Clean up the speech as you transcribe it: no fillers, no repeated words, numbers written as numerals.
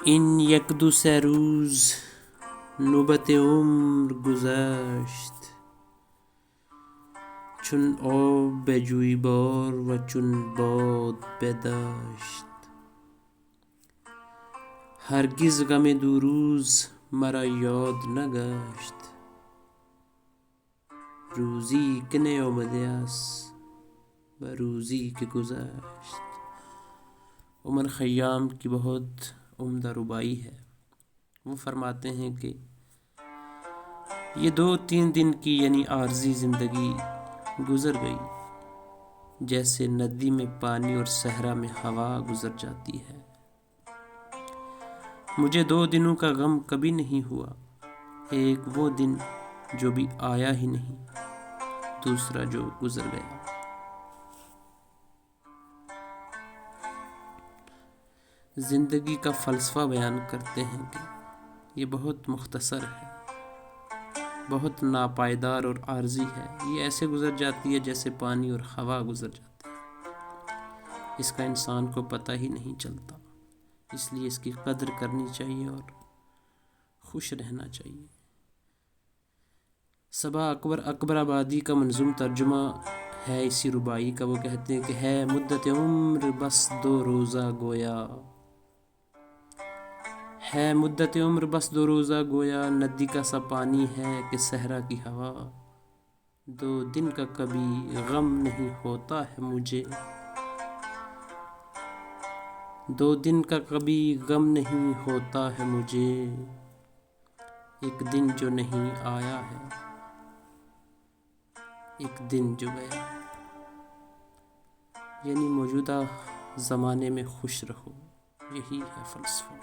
N یک دو سه روز نوبت عمر گذشت، چون آب به جویبار و چون باد به دشت. هرگز غم دو روز مرا یاد نگشت، روزی که نیامده است و روزی که گذشت. عمر خیام کی بہت عمدہ ربائی ہے. وہ فرماتے ہیں کہ یہ 2-3 دن کی یعنی عارضی زندگی گزر گئی، جیسے ندی میں پانی اور صحرا میں ہوا گزر جاتی ہے. مجھے 2 دنوں کا غم کبھی نہیں ہوا، ایک وہ دن جو بھی آیا ہی نہیں، دوسرا جو گزر گیا. زندگی کا فلسفہ بیان کرتے ہیں کہ یہ بہت مختصر ہے، بہت ناپائیدار اور عارضی ہے. یہ ایسے گزر جاتی ہے جیسے پانی اور ہوا گزر جاتی ہے. اس کا انسان کو پتہ ہی نہیں چلتا، اس لیے اس کی قدر کرنی چاہیے اور خوش رہنا چاہیے. صبا اکبر آبادی کا منظوم ترجمہ ہے اسی ربائی کا. وہ کہتے ہیں کہ ہے مدت عمر بس 2 روزہ گویا، ہے مدت عمر بس 2 روزہ گویا، ندی کا سا پانی ہے کہ صحرا کی ہوا. 2 دن کا کبھی غم نہیں ہوتا ہے مجھے، 2 دن کا کبھی غم نہیں ہوتا ہے مجھے، ایک دن جو نہیں آیا ہے، ایک دن جو گیا. یعنی موجودہ زمانے میں خوش رہو، یہی ہے فلسفہ.